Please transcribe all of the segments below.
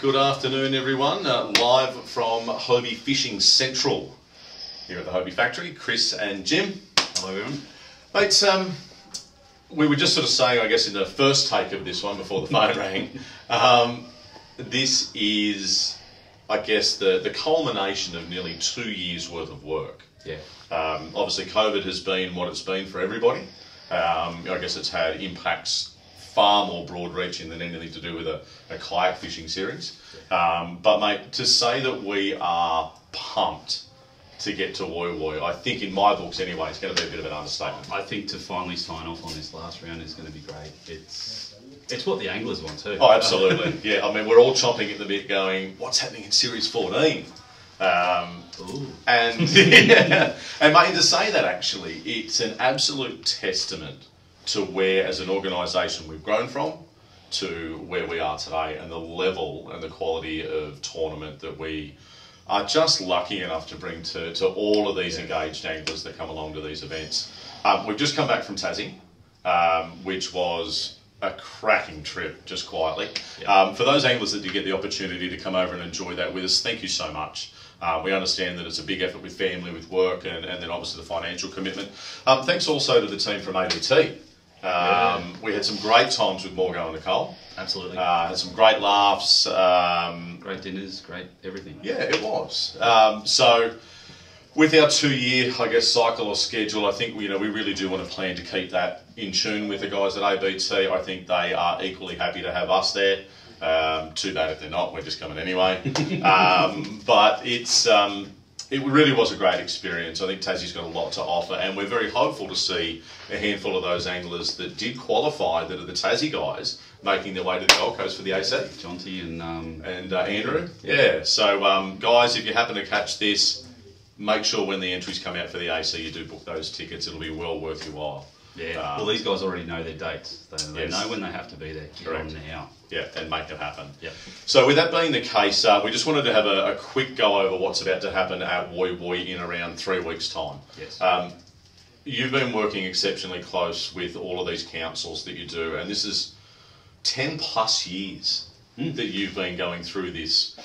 Good afternoon, everyone. Live from Hobie Fishing Central here at the Hobie Factory. Chris and Jim. Hello, everyone. Mate, we were just sort of saying, I guess, in the first take of this one before the phone rang, this is, I guess, the culmination of nearly 2 years' worth of work. Yeah. Obviously, COVID has been what it's been for everybody. I guess it's had impacts far more broad-reaching than anything to do with a kayak fishing series. But mate, to say that we are pumped to get to WOY WOY, I think in my books anyway, it's going to be a bit of an understatement. I think to finally sign off on this last round is going to be great. It's what the anglers want too. Oh, absolutely. Yeah, I mean, we're all chomping at the bit going, what's happening in Series 14? And yeah, and mate, to say that actually, it's an absolute testament to where, as an organisation, we've grown from to where we are today, and the level and the quality of tournament that we are just lucky enough to bring to all of these engaged anglers that come along to these events. We've just come back from Tassie, which was a cracking trip, just quietly. For those anglers that did get the opportunity to come over and enjoy that with us, thank you so much. We understand that it's a big effort with family, with work, and then obviously the financial commitment. Thanks also to the team from ABT. We had some great times with Morgo and Nicole. Absolutely. Had some great laughs. Great dinners, great everything. Yeah, it was. So with our 2-year, I guess, cycle or schedule, I think we really do want to plan to keep that in tune with the guys at ABT. I think they are equally happy to have us there. Too bad if they're not, we're just coming anyway. But it really was a great experience. I think Tassie's got a lot to offer, and we're very hopeful to see a handful of those anglers that did qualify, that are the Tassie guys, making their way to the Gold Coast for the AC. Jonty and Andrew. Yeah. So guys, if you happen to catch this, make sure when the entries come out for the AC, you do book those tickets. It'll be well worth your while. Yeah. Well, these guys already know their dates. They know when they have to be there. Get on now. Yeah, and make it happen. Yeah. So with that being the case, we just wanted to have a quick go over what's about to happen at WOY WOY in around 3 weeks' time. Yes. You've been working exceptionally close with all of these councils that you do, and this is 10 plus years that you've been going through this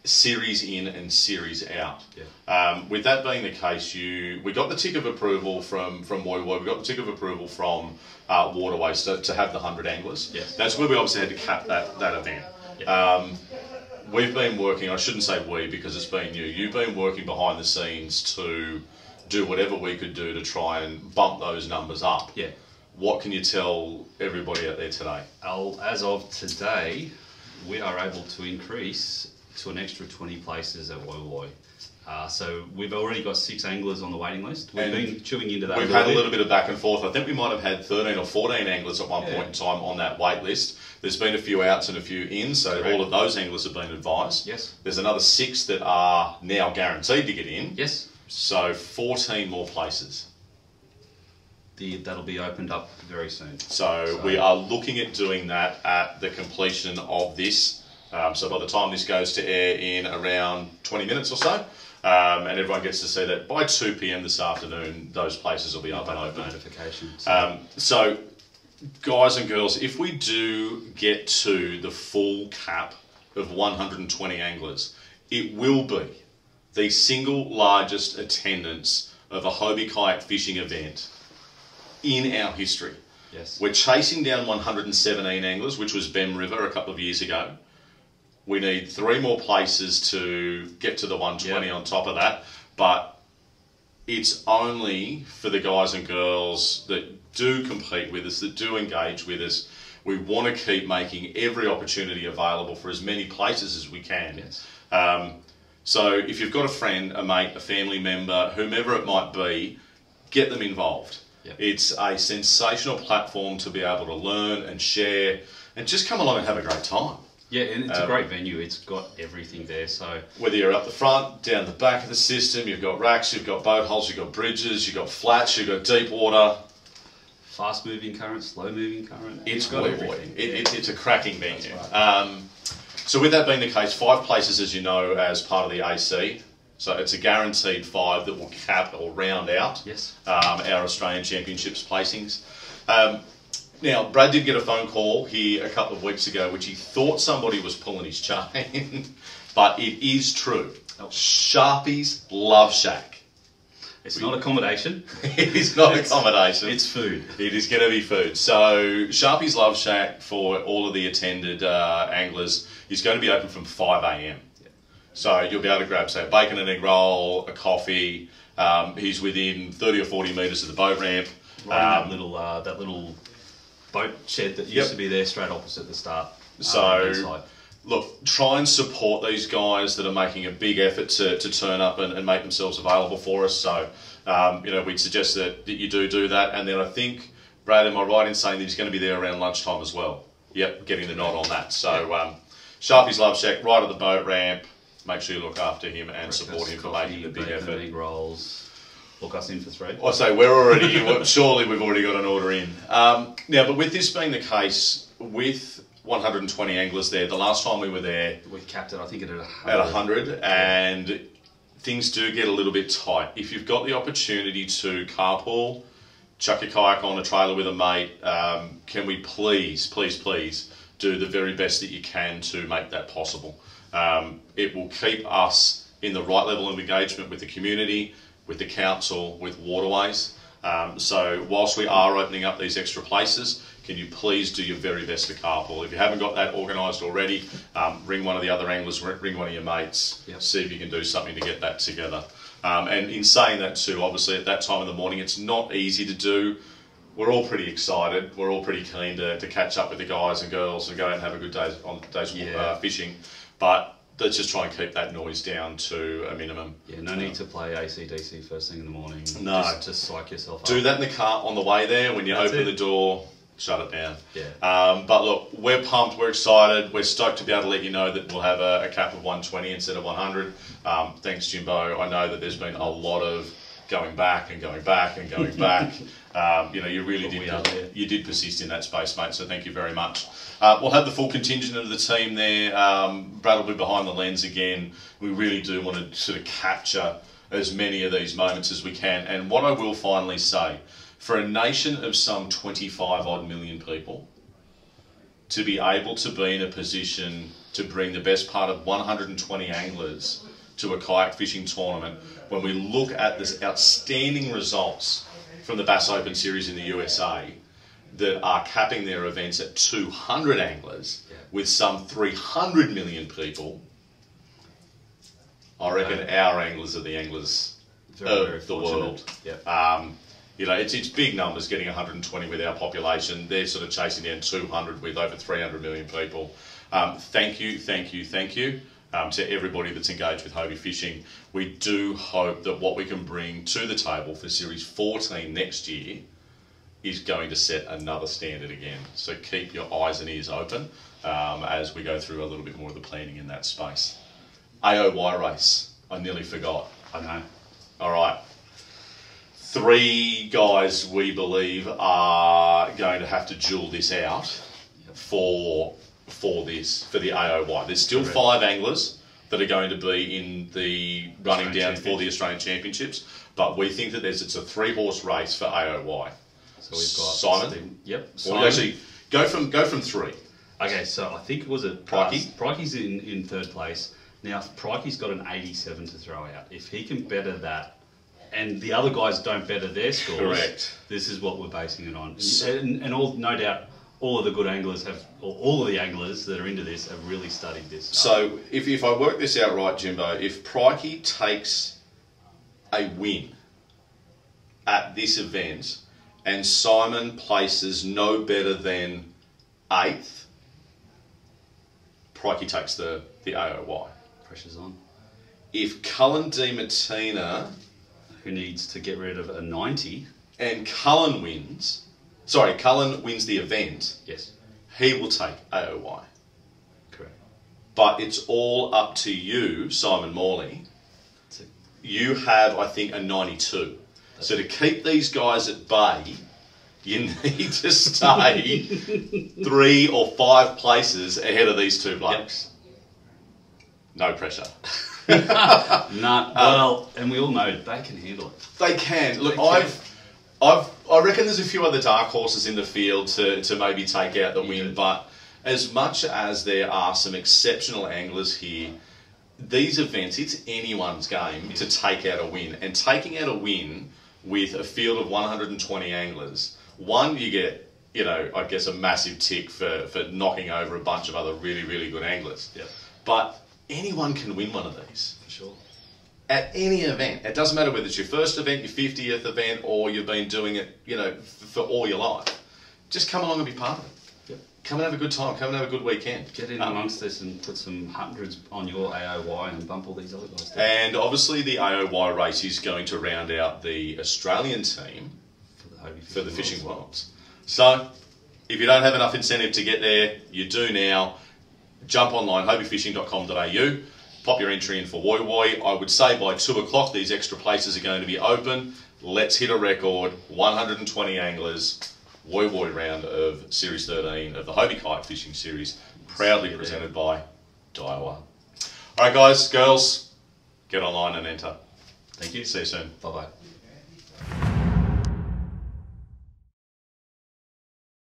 series in and series out. Yeah. With that being the case, we got the tick of approval from WOY WOY. We got the tick of approval from Waterways to have the 100 anglers. Yes. That's where we obviously had to cap that event. Yeah. We've been working, I shouldn't say we because it's been you. You've been working behind the scenes to do whatever we could do to try and bump those numbers up. Yeah. What can you tell everybody out there today? As of today, we are able to increase to an extra 20 places at WOY WOY. So we've already got 6 anglers on the waiting list. We've been chewing into that. We've had a little bit of back and forth. I think we might have had 13 or 14 anglers at one point in time on that wait list. There's been a few outs and a few ins, so all of those anglers have been advised. Yes. There's another 6 that are now guaranteed to get in. Yes. So 14 more places. That'll be opened up very soon. So we are looking at doing that at the completion of this. So by the time this goes to air in around 20 minutes or so, and everyone gets to see that by 2 p.m. this afternoon, those places will be up and open. Notifications. So guys and girls, if we do get to the full cap of 120 anglers, it will be the single largest attendance of a Hobie kayak fishing event in our history. Yes. We're chasing down 117 anglers, which was Bem River a couple of years ago. We need 3 more places to get to the 120 on top of that, but it's only for the guys and girls that do compete with us, that do engage with us. We want to keep making every opportunity available for as many places as we can. Yes. So if you've got a friend, a mate, a family member, whomever it might be, get them involved. Yep. It's a sensational platform to be able to learn and share and just come along and have a great time. Yeah, and it's a great venue. It's got everything there. So whether you're up the front, down the back of the system, you've got racks, you've got boat holes, you've got bridges, you've got flats, you've got deep water. Fast moving current, slow moving current. It's got WOY everything. It's a cracking venue. Right. So with that being the case, 5 places, as you know, as part of the AC. So it's a guaranteed 5 that will cap or round out Yes. our Australian Championships placings. Now, Brad did get a phone call here a couple of weeks ago, which he thought somebody was pulling his chain, but it is true. Sharpies Love Shack. It's not accommodation. It is not accommodation. It's food. It is going to be food. So Sharpies Love Shack, for all of the attended anglers, is going to be open from 5 a.m. So you'll be able to grab, say, a bacon and egg roll, a coffee. He's within 30 or 40 metres of the boat ramp. Right in that little boat shed that used to be there straight opposite the start. So, look, try and support these guys that are making a big effort to turn up and make themselves available for us. So, we'd suggest that you do that. And then I think, Brad, am I right in saying that he's going to be there around lunchtime as well? Yep, getting the nod on that. So, Sharpies Love Shack, right at the boat ramp. Make sure you look after him and support him for making the big effort. Egg rolls. Book us in for 3. I say we're already, surely we've already got an order in. Now, but with this being the case, with 120 anglers there, the last time we were there, we capped it, I think, at 100. At 100, and things do get a little bit tight. If you've got the opportunity to carpool, chuck your kayak on a trailer with a mate, can we please do the very best that you can to make that possible? It will keep us in the right level of engagement with the community, with the council, with waterways. So whilst we are opening up these extra places, can you please do your very best to carpool? If you haven't got that organised already, ring one of the other anglers, ring one of your mates, see if you can do something to get that together. And in saying that too, obviously at that time of the morning, it's not easy to do. We're all pretty excited. We're all pretty keen to catch up with the guys and girls and go out and have a good day on days fishing. But let's just try and keep that noise down to a minimum. Yeah, no need to play AC/DC first thing in the morning. No. Just psych yourself up. Do that in the car on the way there. When you open the door, shut it down. Yeah. But look, we're pumped, we're excited, we're stoked to be able to let you know that we'll have a cap of 120 instead of 100. Thanks, Jimbo. I know that there's been a lot of going back and going back and going back. You really did persist in that space, mate, so thank you very much. We'll have the full contingent of the team there. Brad will be behind the lens again. We really do want to sort of capture as many of these moments as we can. And what I will finally say, for a nation of some 25 odd million people, to be able to be in a position to bring the best part of 120 anglers to a kayak fishing tournament, when we look at this outstanding results from the Bass Open Series in the USA that are capping their events at 200 anglers with some 300 million people, I reckon our anglers are the anglers of the world. It's big numbers getting 120 with our population. They're sort of chasing down 200 with over 300 million people. Thank you to everybody that's engaged with Hobie Fishing. We do hope that what we can bring to the table for Series 14 next year is going to set another standard again. So keep your eyes and ears open as we go through a little bit more of the planning in that space. AOY race. I nearly forgot. I know. All right. 3 guys we believe are going to have to duel this out for the AOY. There's still 5 anglers that are going to be in the running down for the Australian Championships, but we think that it's a 3-horse race for AOY. So we've got Simon. Simon. Well, actually, go from 3. Okay, so I think it was Prikey. Prikey's in 3rd place. Now Prikey's got an 87 to throw out. If he can better that, and the other guys don't better their scores, correct. This is what we're basing it on. And all, no doubt, all of the good anglers or all of the anglers that are into this have really studied this stuff. So if I work this out right, Jimbo, if Prikey takes a win at this event and Simon places no better than 8th, Prikey takes the AOY. Pressure's on. If Cullen DiMartina, who needs to get rid of a 90, and Cullen wins the event, yes, he will take AOY. Correct. But it's all up to you, Simon Morley. You have, I think, a 92. So to keep these guys at bay, you need to stay 3 or 5 places ahead of these 2 blokes. Yep. No pressure. Well, and we all know they can handle it. They can. Look, I reckon there's a few other dark horses in the field to maybe take out the win, but as much as there are some exceptional anglers here, these events, it's anyone's game to take out a win. And taking out a win with a field of 120 anglers, one, you get, you know, I guess a massive tick for knocking over a bunch of other really, really good anglers. Yeah. But anyone can win one of these. For sure. At any event. It doesn't matter whether it's your first event, your 50th event, or you've been doing it, you know, for all your life. Just come along and be part of it. Yep. Come and have a good time. Come and have a good weekend. Get in amongst this and put some hundreds on your AOY and bump all these other guys down. And obviously the AOY race is going to round out the Australian team for the Fishing Worlds. So, if you don't have enough incentive to get there, you do now. Jump online, hobiefishing.com.au. Pop your entry in for WOY WOY. I would say by 2 o'clock these extra places are going to be open. Let's hit a record. 120 anglers. WOY WOY round of Series 13 of the Hobie Fishing Series. Proudly presented by Daiwa. Alright guys, girls, get online and enter. Thank you. See you soon. Bye-bye.